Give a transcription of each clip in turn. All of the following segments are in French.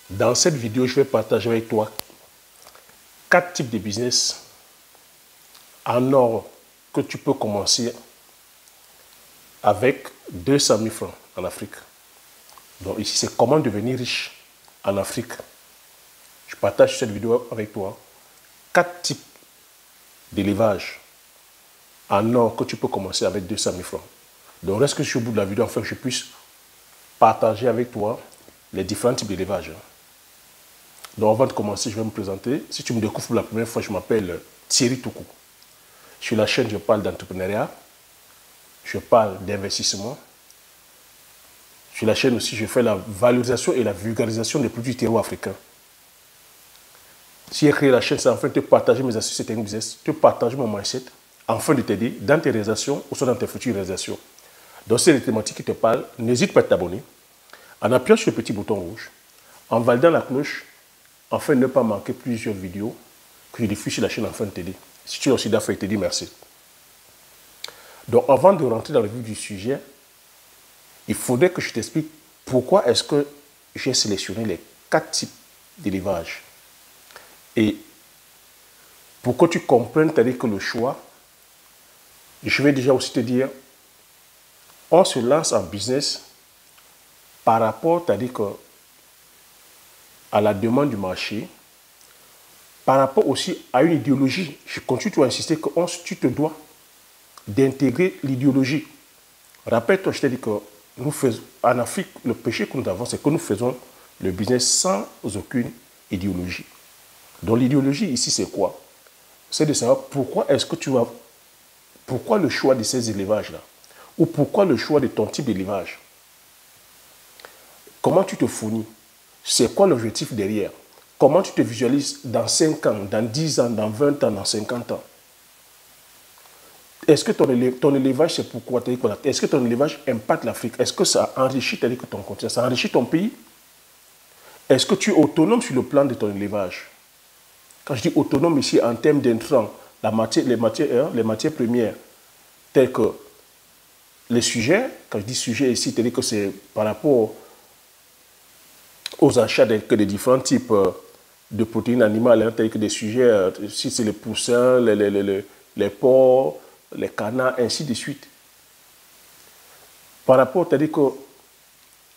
Dans cette vidéo, je vais partager avec toi 4 types de business en or que tu peux commencer avec 200 000 francs en Afrique. Donc ici, c'est comment devenir riche en Afrique. Je partage cette vidéo avec toi 4 types d'élevage en or que tu peux commencer avec 200 000 francs. Donc reste que je suis au bout de la vidéo afin que je puisse partager avec toi les différents types d'élevage. Donc avant de commencer, je vais me présenter. Si tu me découvres pour la première fois, je m'appelle Thierry Toukou. Sur la chaîne, je parle d'entrepreneuriat, je parle d'investissement. Sur la chaîne aussi, je fais la valorisation et la vulgarisation des produits du terreau africain. Si j'ai créé la chaîne, c'est afin de te partager mes astuces et techniques business, te partager mon mindset, afin de t'aider dans tes réalisations ou soit dans tes futures réalisations. Donc, c'est les thématiques qui te parlent. N'hésite pas à t'abonner en appuyant sur le petit bouton rouge, en validant la cloche, afin de ne pas manquer plusieurs vidéos que je diffuse sur la chaîne afin de t'aider. Si tu es aussi d'accord, je te dis merci. Donc, avant de rentrer dans le vif du sujet, il faudrait que je t'explique pourquoi est-ce que j'ai sélectionné les 4 types d'élevage. Et pour que tu comprennes, c'est-à-dire que le choix, je vais déjà aussi te dire, on se lance en business par rapport, c'est-à-dire que à la demande du marché, par rapport aussi à une idéologie. Je continue à insister que tu te dois d'intégrer l'idéologie. Rappelle-toi, je t'ai dit que nous faisons, en Afrique, le péché que nous avons, c'est que nous faisons le business sans aucune idéologie. Donc l'idéologie ici, c'est quoi? C'est de savoir pourquoi est-ce que tu vas... Pourquoi le choix de ces élevages-là? Ou pourquoi le choix de ton type d'élevage? Comment tu te fournis? C'est quoi l'objectif derrière? Comment tu te visualises dans 5 ans, dans 10 ans, dans 20 ans, dans 50 ans? Est-ce que ton élevage, c'est pourquoi? Est-ce que ton élevage impacte l'Afrique? Est-ce que ça enrichit ton continent? Ça enrichit ton pays? Est-ce que tu es autonome sur le plan de ton élevage? Quand je dis autonome ici, en termes d'intrants, les matières premières, telles que les sujets, quand je dis sujet ici, c'est-à-dire que c'est par rapport aux achats des différents types de protéines animales, tels que des sujets, si c'est les poussins, les porcs, les canards, ainsi de suite. Par rapport, c'est-à-dire que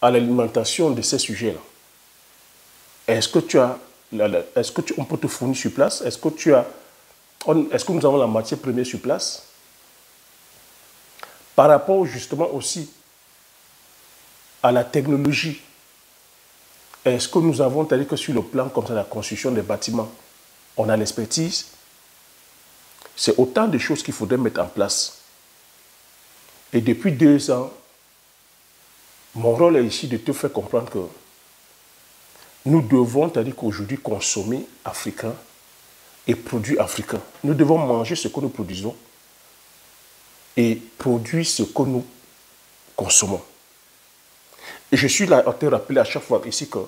à l'alimentation de ces sujets-là, est-ce que on peut te fournir sur place? Est-ce que nous avons la matière première sur place? Par rapport justement aussi à la technologie, est-ce que nous avons, c'est-à-dire que sur le plan comme ça, la construction des bâtiments, on a l'expertise? C'est autant de choses qu'il faudrait mettre en place. Et depuis 2 ans, mon rôle est ici de te faire comprendre que nous devons, c'est-à-dire qu'aujourd'hui, consommer africain et produits africains. Nous devons manger ce que nous produisons et produire ce que nous consommons. Et je suis là à te rappeler à chaque fois ici que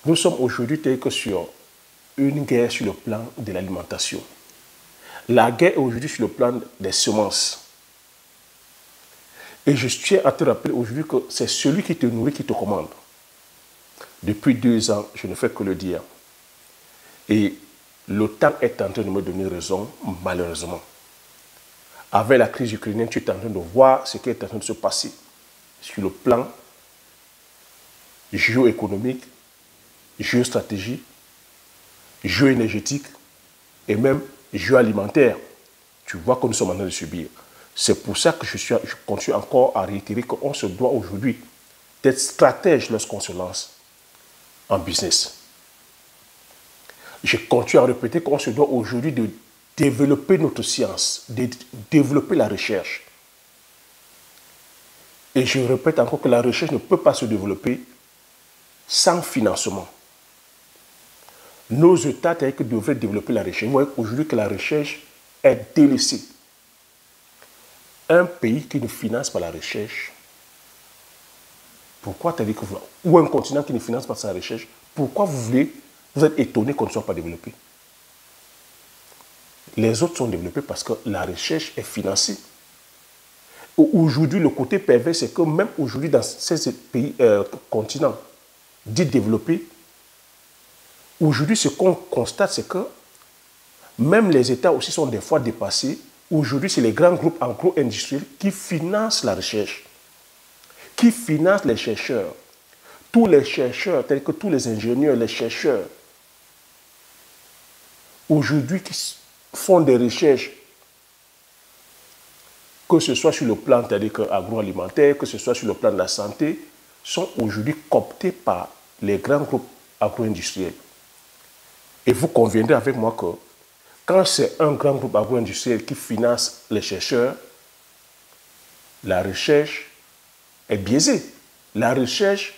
nous sommes aujourd'hui tels que sur une guerre sur le plan de l'alimentation. La guerre est aujourd'hui sur le plan des semences. Et je tiens à te rappeler aujourd'hui que c'est celui qui te nourrit qui te commande. Depuis 2 ans, je ne fais que le dire. Et le temps est en train de me donner raison, malheureusement. Avec la crise ukrainienne, tu es en train de voir ce qui est en train de se passer sur le plan géoéconomique, géostratégique, géoénergétique et même géoalimentaire. Tu vois que nous sommes en train de subir. C'est pour ça que je continue encore à réitérer qu'on se doit aujourd'hui d'être stratège lorsqu'on se lance en business. Je continue à répéter qu'on se doit aujourd'hui de développer notre science, de développer la recherche. Et je répète encore que la recherche ne peut pas se développer sans financement. Nos États devraient développer la recherche. Vous voyez aujourd'hui que la recherche est délaissée. Un pays qui ne finance pas la recherche, pourquoi ou un continent qui ne finance pas sa recherche, pourquoi vous êtes étonné qu'on ne soit pas développé? Les autres sont développés parce que la recherche est financée. Aujourd'hui, le côté pervers, c'est que même aujourd'hui, dans ces pays, continents, dites développées, aujourd'hui, ce qu'on constate, c'est que même les États aussi sont des fois dépassés. Aujourd'hui, c'est les grands groupes agro-industriels qui financent la recherche, qui financent les chercheurs. Tous les chercheurs, tels que tous les ingénieurs, les chercheurs, aujourd'hui, qui font des recherches, que ce soit sur le plan agroalimentaire, que ce soit sur le plan de la santé, sont aujourd'hui cooptés par les grands groupes agro-industriels. Et vous conviendrez avec moi que quand c'est un grand groupe agro-industriel qui finance les chercheurs, la recherche est biaisée. La recherche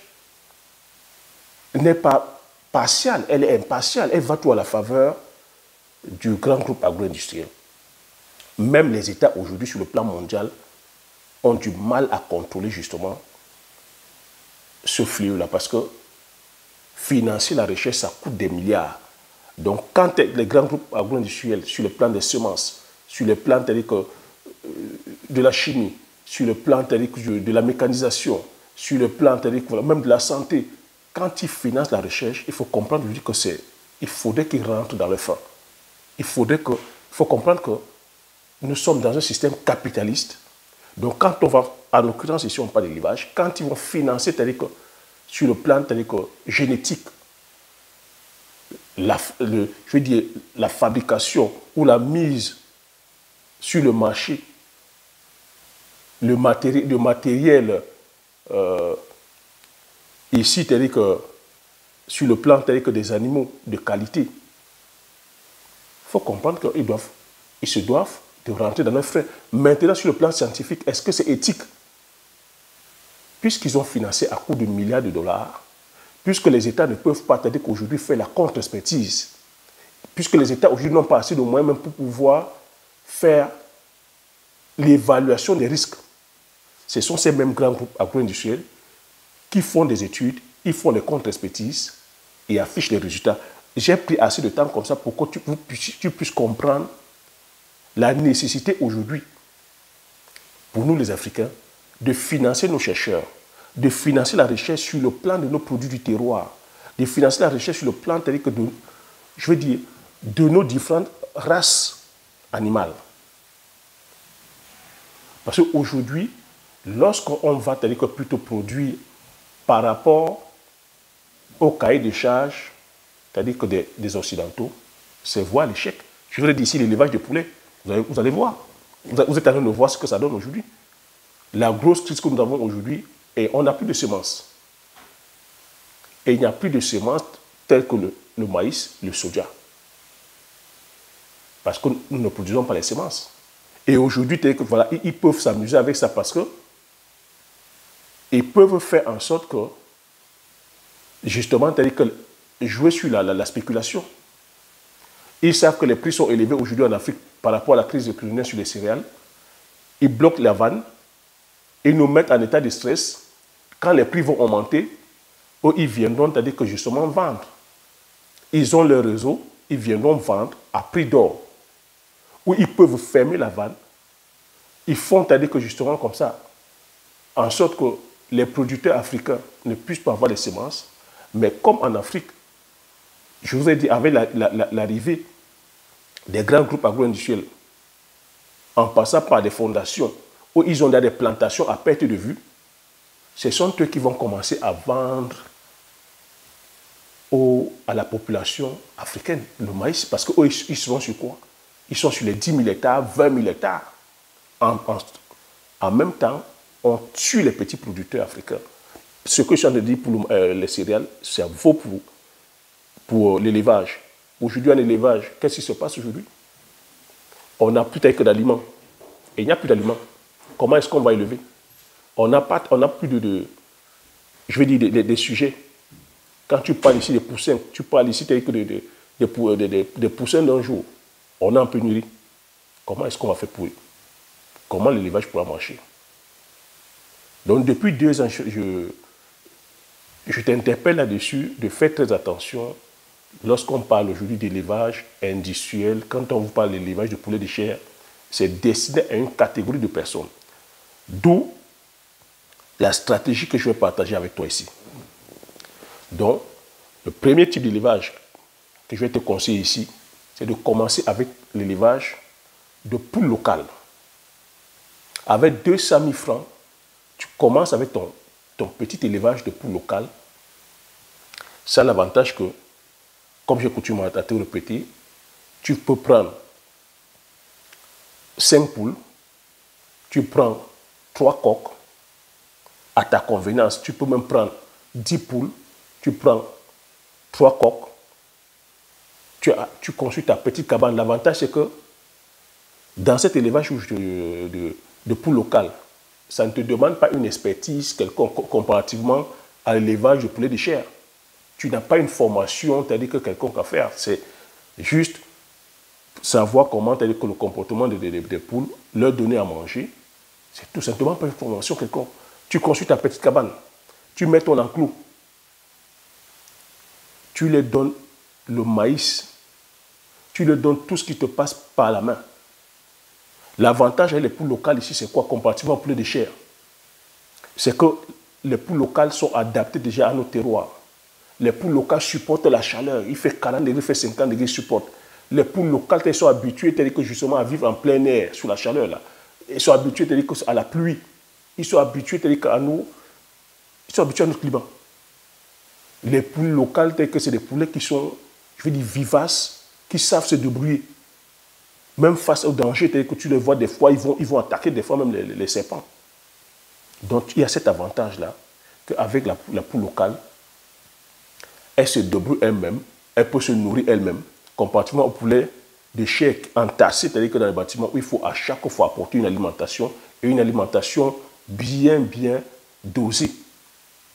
n'est pas partiale, elle est impartiale. Elle va tout à la faveur du grand groupe agro-industriel. Même les États aujourd'hui sur le plan mondial ont du mal à contrôler justement ce fléau-là parce que financer la recherche, ça coûte des milliards. Donc quand les grands groupes agro-industriels sur le plan des semences, sur le plan de la chimie, sur le plan de la mécanisation, sur le plan même de la santé, quand ils financent la recherche, il faut comprendre que il faudrait qu'ils rentrent dans le fin. Il faut comprendre que nous sommes dans un système capitaliste. Donc quand on va, en l'occurrence ici on parle d'élevage, quand ils vont financer sur le plan génétique, la fabrication ou la mise sur le marché, le matériel ici, sur le plan des animaux de qualité, il faut comprendre qu'ils se doivent de rentrer dans leurs frais. Maintenant, sur le plan scientifique, est-ce que c'est éthique? Puisqu'ils ont financé à coût de milliards de dollars, puisque les États ne peuvent pas qu'aujourd'hui faire la contre-expertise, puisque les États aujourd'hui n'ont pas assez de moyens même pour pouvoir faire l'évaluation des risques. Ce sont ces mêmes grands groupes agro-industriels qui font des études, ils font des contre-expertises et affichent les résultats. J'ai pris assez de temps comme ça pour que tu puisses comprendre la nécessité aujourd'hui, pour nous les Africains, de financer nos chercheurs, de financer la recherche sur le plan de nos produits du terroir, de financer la recherche sur le plan de nos différentes races animales. Parce qu'aujourd'hui, lorsqu'on va plutôt produire par rapport au cahier de charges, c'est-à-dire que des Occidentaux, c'est voir l'échec. Je voudrais dire ici l'élevage de poulets. Vous allez voir. Vous êtes en train de voir ce que ça donne aujourd'hui. La grosse crise que nous avons aujourd'hui, et on n'a plus de semences. Et il n'y a plus de semences telles que le maïs, le soja. Parce que nous ne produisons pas les semences. Et aujourd'hui, voilà, ils peuvent s'amuser avec ça parce que ils peuvent faire en sorte que, justement, jouer sur la spéculation. Ils savent que les prix sont élevés aujourd'hui en Afrique par rapport à la crise ukrainienne sur les céréales. Ils bloquent la vanne. Ils nous mettent en état de stress. Quand les prix vont augmenter, ils viendront, c'est-à-dire que justement vendre. Ils ont leur réseau, ils viendront vendre à prix d'or. Ou ils peuvent fermer la vanne. Ils font, c'est-à-dire que justement comme ça, en sorte que les producteurs africains ne puissent pas avoir les semences. Mais comme en Afrique, je vous ai dit, avec l'arrivée des grands groupes agro-industriels, en passant par des fondations où ils ont des plantations à perte de vue, ce sont eux qui vont commencer à vendre à la population africaine le maïs. Parce qu'eux, ils seront sur quoi? Ils sont sur les 10 000 hectares, 20 000 hectares. En même temps, on tue les petits producteurs africains. Ce que je suis en train de dire pour les céréales, ça vaut pour l'élevage. Aujourd'hui, en élevage, qu'est-ce qui se passe aujourd'hui? On n'a plus que d'aliments. Et il n'y a plus d'aliments. Comment est-ce qu'on va élever? On n'a plus des sujets. Quand tu parles ici des poussins, tu parles ici des poussins d'un jour. On est en pénurie. Comment est-ce qu'on va faire pour eux? Comment l'élevage pourra marcher? Donc depuis 2 ans, je t'interpelle là-dessus de faire très attention lorsqu'on parle aujourd'hui d'élevage industriel. Quand on vous parle d'élevage de poulet de chair, c'est destiné à une catégorie de personnes. D'où la stratégie que je vais partager avec toi ici. Donc, le premier type d'élevage que je vais te conseiller ici, c'est de commencer avec l'élevage de poules locales. Avec 200 000 francs, tu commences avec ton petit élevage de poules locales. Ça a l'avantage que, comme j'ai coutume à te répéter, tu peux prendre 5 poules, tu prends 3 coqs, à ta convenance. Tu peux même prendre 10 poules, tu prends 3 coqs, tu construis ta petite cabane. L'avantage, c'est que dans cet élevage de poules locales, ça ne te demande pas une expertise quelconque comparativement à l'élevage de poulets de chair. Tu n'as pas une formation, c'est-à-dire que quelconque à faire. C'est juste savoir comment, c'est-à-dire que le comportement des poules, leur donner à manger. C'est tout simplement pas une formation quelconque. Tu construis ta petite cabane, tu mets ton enclos, tu leur donnes le maïs, tu leur donnes tout ce qui te passe par la main. L'avantage avec les poules locales ici, c'est quoi? Comparativement aux poulets de chair, c'est que les poules locales sont adaptées déjà à nos terroirs. Les poules locales supportent la chaleur. Il fait 40 degrés, il fait 50 degrés, ils supportent. Les poules locales, elles sont habituées que justement à vivre en plein air, sous la chaleur. Là. Elles sont habituées à la pluie. Ils sont habitués à nous. Ils sont habitués à notre climat. Les poules locales, c'est des poulets qui sont, je veux dire, vivaces, qui savent se débrouiller. Même face au danger, que tu les vois des fois, ils vont attaquer des fois même les serpents. Donc il y a cet avantage-là, qu'avec la poule locale, elle se débrouille elle-même, elle peut se nourrir elle-même, comparativement au poulet de chair entassé, c'est-à-dire que dans les bâtiments où il faut à chaque fois apporter une alimentation, et une alimentation bien dosée,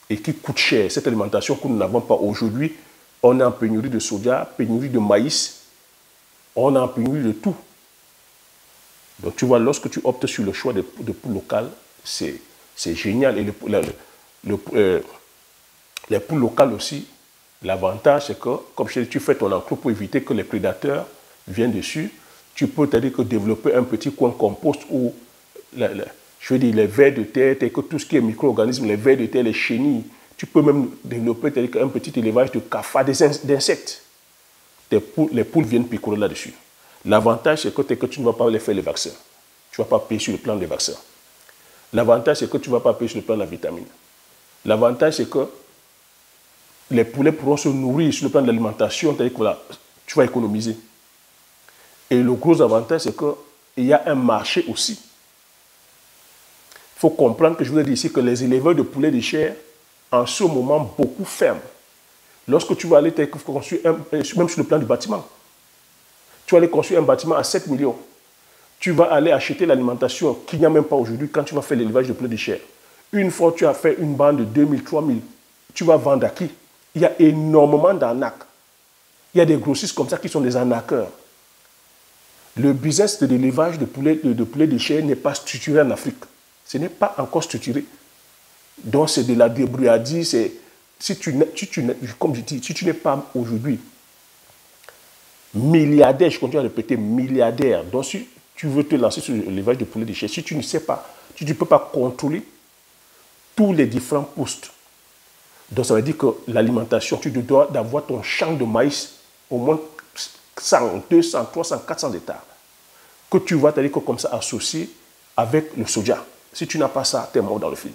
et qui coûte cher. Cette alimentation que nous n'avons pas aujourd'hui, on est en pénurie de soja, pénurie de maïs, on est en pénurie de tout. Donc tu vois, lorsque tu optes sur le choix de poules locales, c'est génial. Et les poules locales aussi, l'avantage c'est que, comme je dis, tu fais ton enclos pour éviter que les prédateurs viennent dessus. Tu peux développer un petit coin compost où, je veux dire, les vers de terre, que tout ce qui est micro-organismes, les vers de terre, les chenilles, tu peux même développer un petit élevage de cafards, d'insectes. Les poules viennent picorer là-dessus. L'avantage, c'est que tu ne vas pas les faire les vaccins. Tu ne vas pas payer sur le plan des vaccins. L'avantage, c'est que tu ne vas pas payer sur le plan de la vitamine. L'avantage, c'est que les poulets pourront se nourrir sur le plan de l'alimentation, c'est-à-dire que voilà, tu vas économiser. Et le gros avantage, c'est qu'il y a un marché aussi. Il faut comprendre que je vous ai dit ici que les éleveurs de poulets de chair, en ce moment, beaucoup ferment. Lorsque tu vas aller construire, même sur le plan du bâtiment, tu vas aller construire un bâtiment à 7 millions. Tu vas aller acheter l'alimentation qu'il n'y a même pas aujourd'hui quand tu vas faire l'élevage de poulets de chair. Une fois que tu as fait une bande de 2000, 3000, tu vas vendre à qui? Il y a énormément d'arnaques. Il y a des grossistes comme ça qui sont des arnaqueurs. Le business de l'élevage de poulets de chair n'est pas structuré en Afrique. Ce n'est pas encore structuré. Donc c'est de la débrouillardise. Comme je dis, si tu n'es pas aujourd'hui milliardaire, je continue à répéter, milliardaire, donc si tu veux te lancer sur l'élevage de poulets de chair, si tu ne sais pas, si tu ne peux pas contrôler tous les différents postes, donc ça veut dire que l'alimentation, tu dois d'avoir ton champ de maïs au moins 100, 200, 300, 400 hectares, que tu vas comme ça associer avec le soja. Si tu n'as pas ça, tu es mort dans le film.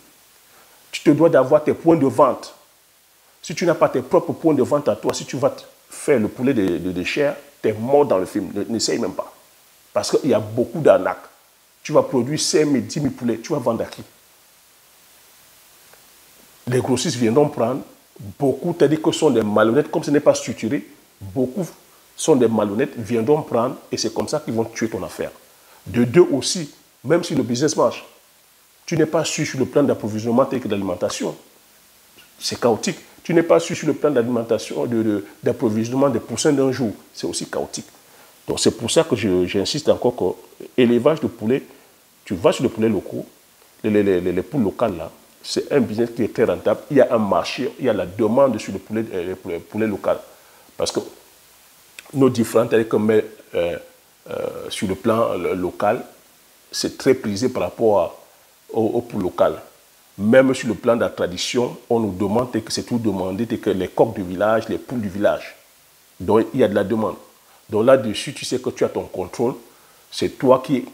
Tu te dois d'avoir tes points de vente. Si tu n'as pas tes propres points de vente à toi, si tu vas faire le poulet de chair, tu es mort dans le film. N'essaye même pas. Parce qu'il y a beaucoup d'arnaques. Tu vas produire 5 000, 10 000 poulets. Tu vas vendre à qui? Les grossistes viendront prendre. Beaucoup, c'est-à-dire que ce sont des malhonnêtes. Comme ce n'est pas structuré, beaucoup sont des malhonnêtes, viendront prendre et c'est comme ça qu'ils vont tuer ton affaire. De deux aussi, même si le business marche, tu n'es pas sûr sur le plan d'approvisionnement tel que d'alimentation. C'est chaotique. Tu n'es pas sûr sur le plan d'alimentation, d'approvisionnement des poussins d'un jour. C'est aussi chaotique. Donc c'est pour ça que j'insiste encore que l'élevage de poulets, tu vas sur les poulets locaux, les poules locales là, c'est un business qui est très rentable. Il y a un marché, il y a la demande sur les poulets locaux. Parce que nos différents télécoms sur le plan local, c'est très prisé par rapport aux poules locales. Même sur le plan de la tradition, on nous demande que c'est tout demandé, que les coqs du village, les poules du village. Donc, il y a de la demande. Donc là-dessus, tu sais que tu as ton contrôle. C'est toi qui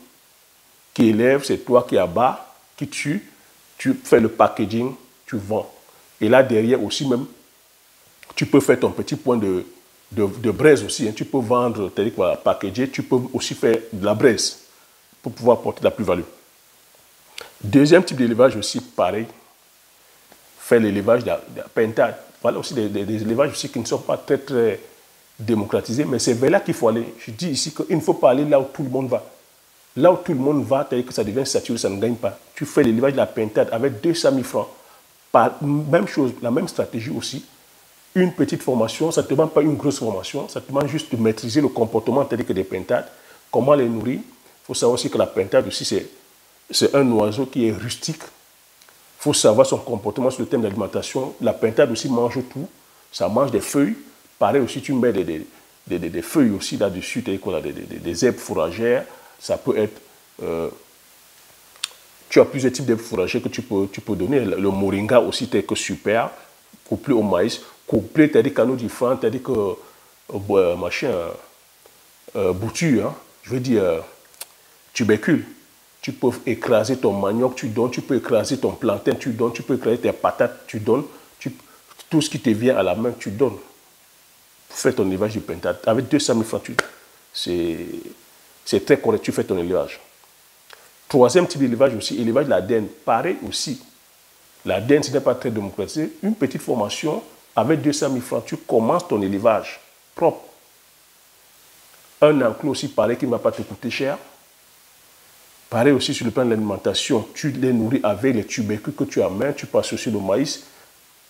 élève, c'est toi qui abat, qui tue. Tu fais le packaging, tu vends. Et là, derrière aussi même, tu peux faire ton petit point de braise aussi. Hein. Tu peux vendre, c'est-à-dire quoi, packager, tu peux aussi faire de la braise pour pouvoir apporter de la plus-value. Deuxième type d'élevage aussi, pareil, faire l'élevage de la pintade. Voilà aussi des élevages aussi qui ne sont pas très, très démocratisés, mais c'est vers là qu'il faut aller. Je dis ici qu'il ne faut pas aller là où tout le monde va. Là où tout le monde va, c'est-à-dire que ça devient saturé, ça ne gagne pas. Tu fais l'élevage de la pintade avec 200 000 francs. Même chose, la même stratégie aussi. Une petite formation, ça ne te demande pas une grosse formation, ça te demande juste de maîtriser le comportement tel que des pintades, comment les nourrir. Il faut savoir aussi que la pintade aussi, c'est un oiseau qui est rustique. Il faut savoir son comportement sur le thème d'alimentation. La pintade aussi mange tout, ça mange des feuilles. Pareil aussi, tu mets des feuilles aussi là-dessus, des herbes fourragères. Ça peut être... tu as plusieurs types d'herbes fourragères que tu peux donner. Le moringa aussi, tel que super, couplé au maïs. Couplé, c'est-à-dire canaux différents, c'est-à-dire que machin, bouture, hein, je veux dire tubercule. Tu peux écraser ton manioc, tu donnes, tu peux écraser ton plantain, tu donnes, tu peux écraser tes patates, tu donnes, tout ce qui te vient à la main, tu donnes. Fais ton élevage de pintade. Avec 200 000 francs, c'est très correct, tu fais ton élevage. Troisième type d'élevage aussi, élevage de la dinde. Pareil aussi. La dinde, ce n'est pas très démocratisé. Une petite formation, avec 200 000 francs, tu commences ton élevage propre. Un enclos aussi, pareil, qui ne va pas te coûter cher. Pareil aussi sur le plan de l'alimentation, tu les nourris avec les tubercules que tu as en main, tu peux associer le maïs,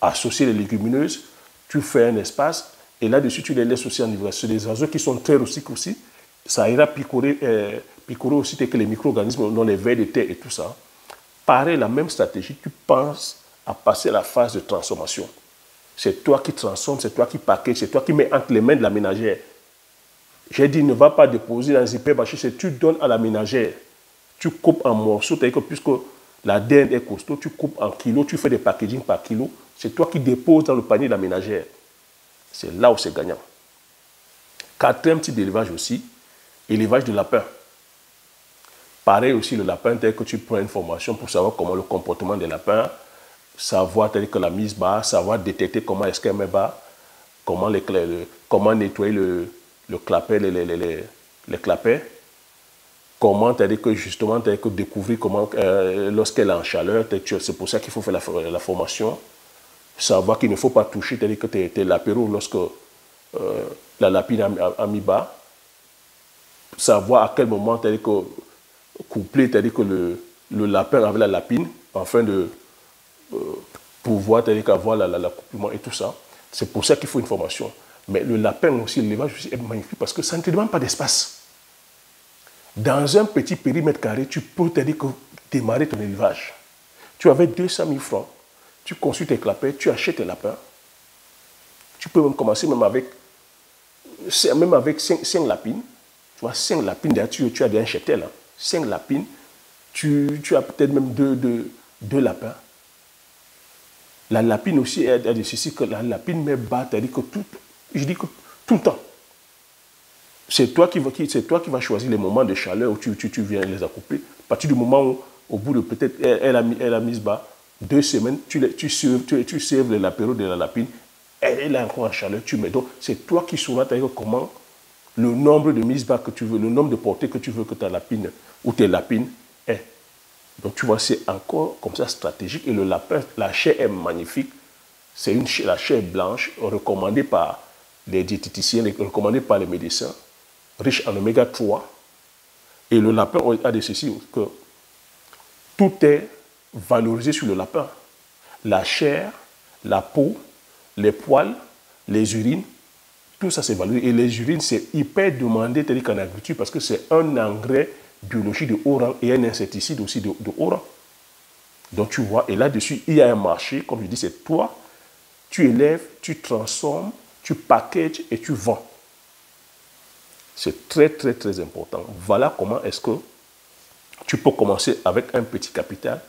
associer les légumineuses, tu fais un espace, et là-dessus, tu les laisses aussi en ivresse. C'est des oiseaux qui sont très rustiques aussi. Ça ira picorer aussi que les micro-organismes dans les vers de terre et tout ça. Pareil, la même stratégie, tu penses à passer à la phase de transformation. C'est toi qui transformes, c'est toi qui package, c'est toi qui mets entre les mains de la ménagère. J'ai dit, ne va pas déposer dans les hyperbachis, c'est tu donnes à la ménagère. Tu coupes en morceaux, c'est-à-dire que puisque la dinde est costaud, tu coupes en kilos, tu fais des packaging par kilo. C'est toi qui déposes dans le panier de la ménagère. C'est là où c'est gagnant. Quatrième type d'élevage aussi, élevage de lapin. Pareil aussi, le lapin, tel que tu prends une formation pour savoir comment le comportement des lapins, savoir tel que la mise bas, savoir détecter comment est-ce qu'elle met bas, comment nettoyer le clapet, les clapets, comment que justement que découvrir comment lorsqu'elle est en chaleur, c'est pour ça qu'il faut faire la formation, savoir qu'il ne faut pas toucher, c'est-à-dire que tu es l'apéro lorsque la lapine a mis bas, savoir à quel moment, c'est-à-dire que coupler, c'est-à-dire que le lapin avec la lapine, afin de pouvoir, c'est-à-dire qu'avoir l'accouplement et tout ça. C'est pour ça qu'il faut une formation. Mais le lapin aussi, l'élevage aussi est magnifique parce que ça ne te demande pas d'espace. Dans un petit périmètre carré, tu peux, c'est-à-dire que démarrer ton élevage. Tu avais 200 000 francs, tu construis tes clapets, tu achètes tes lapins. Tu peux même commencer même avec 5 lapines. Tu vois, 5 lapines, d'ailleurs, tu as déjà un cheptel. Hein. 5 lapines, tu as peut-être même deux lapins. La lapine aussi, elle a de ceci que la lapine met bas, c'est-à-dire que je dis que tout le temps. C'est toi qui vas choisir les moments de chaleur où tu viens les accoupler. À partir du moment où, au bout de peut-être, elle a mis bas, 2 semaines, tu serves l'apéro de la lapine, elle est encore en chaleur, tu mets. Donc, c'est toi qui sauras comment le nombre de mises bas que tu veux, le nombre de portées que tu veux que ta lapine ou tes lapines aient. Donc, tu vois, c'est encore comme ça stratégique. Et le lapin, la chair est magnifique. C'est la chair blanche recommandée par les diététiciens, recommandée par les médecins, riche en oméga 3. Et le lapin a de ceci que tout est valorisé sur le lapin. La chair, la peau, les poils, les urines, tout ça c'est valorisé. Et les urines, c'est hyper demandé, c'est-à-dire qu'en agriculture, parce que c'est un engrais biologique de haut rang et un insecticide aussi de haut rang. Donc tu vois, et là-dessus, il y a un marché, comme je dis, c'est toi, tu élèves, tu transformes, tu packages et tu vends. C'est très, très, très important. Voilà comment est-ce que tu peux commencer avec un petit capital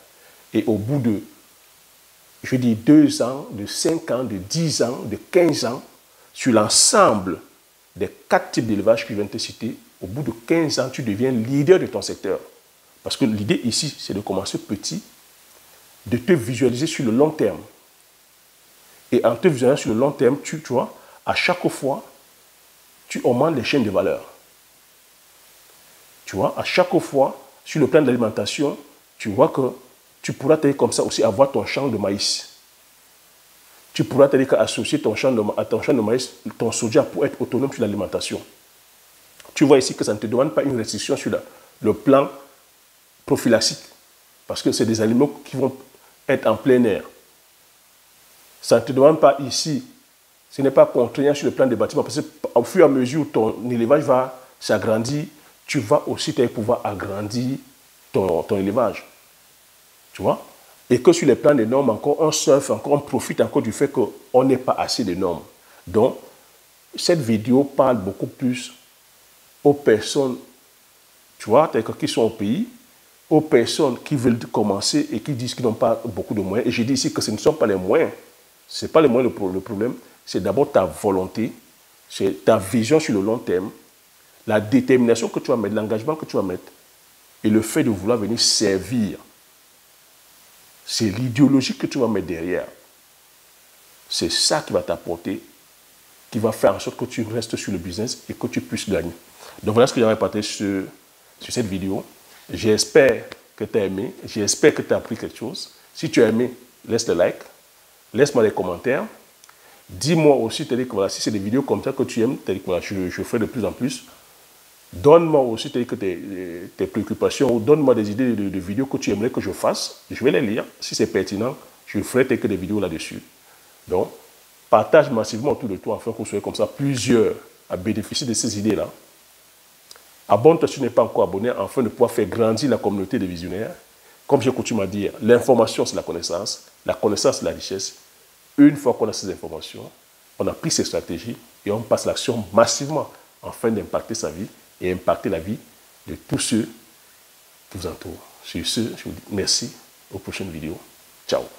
et au bout de je dis 2 ans, de 5 ans, de 10 ans, de 15 ans, sur l'ensemble des 4 types d'élevage que je viens de te citer, au bout de 15 ans, tu deviens leader de ton secteur. Parce que l'idée ici, c'est de commencer petit, de te visualiser sur le long terme. Et en te visualisant sur le long terme, tu vois, à chaque fois, tu augmentes les chaînes de valeur. Tu vois, à chaque fois, sur le plan de l'alimentation, tu vois que tu pourras t'aider comme ça aussi avoir ton champ de maïs. Tu pourras t'aider associer à ton champ de maïs, ton soja pour être autonome sur l'alimentation. Tu vois ici que ça ne te demande pas une restriction sur le plan prophylaxique. Parce que c'est des animaux qui vont être en plein air. Ça ne te demande pas ici, ce n'est pas contraignant sur le plan des bâtiments, parce qu'au fur et à mesure où ton élevage va s'agrandir, tu vas aussi pouvoir agrandir ton élevage. Tu vois? Et que sur les plans des normes, encore on surfe, encore on profite encore du fait qu'on n'ait pas assez de normes. Donc, cette vidéo parle beaucoup plus aux personnes, tu vois, qui sont au pays, aux personnes qui veulent commencer et qui disent qu'ils n'ont pas beaucoup de moyens. Et je dis ici que ce ne sont pas les moyens. Ce n'est pas les moyens le problème. C'est d'abord ta volonté, c'est ta vision sur le long terme, la détermination que tu vas mettre, l'engagement que tu vas mettre et le fait de vouloir venir servir. C'est l'idéologie que tu vas mettre derrière. C'est ça qui va t'apporter, qui va faire en sorte que tu restes sur le business et que tu puisses gagner. Donc voilà ce que j'avais partagé sur cette vidéo. J'espère que tu as aimé, j'espère que tu as appris quelque chose. Si tu as aimé, laisse le like, laisse-moi des commentaires. Dis-moi aussi que, voilà, si c'est des vidéos comme ça que tu aimes, que, voilà, je ferai de plus en plus. Donne-moi aussi tes préoccupations ou donne-moi des idées de vidéos que tu aimerais que je fasse. Je vais les lire. Si c'est pertinent, je ferai que des vidéos là-dessus. Donc, partage massivement autour de toi afin qu'on soit comme ça plusieurs à bénéficier de ces idées-là. Abonne-toi si tu n'es pas encore abonné afin de pouvoir faire grandir la communauté des visionnaires. Comme j'ai coutume à dire, l'information c'est la connaissance c'est la richesse. Une fois qu'on a ces informations, on a pris ces stratégies et on passe l'action massivement afin d'impacter sa vie et impacter la vie de tous ceux qui vous entourent. Sur ce, je vous dis merci. Aux prochaines vidéos. Ciao.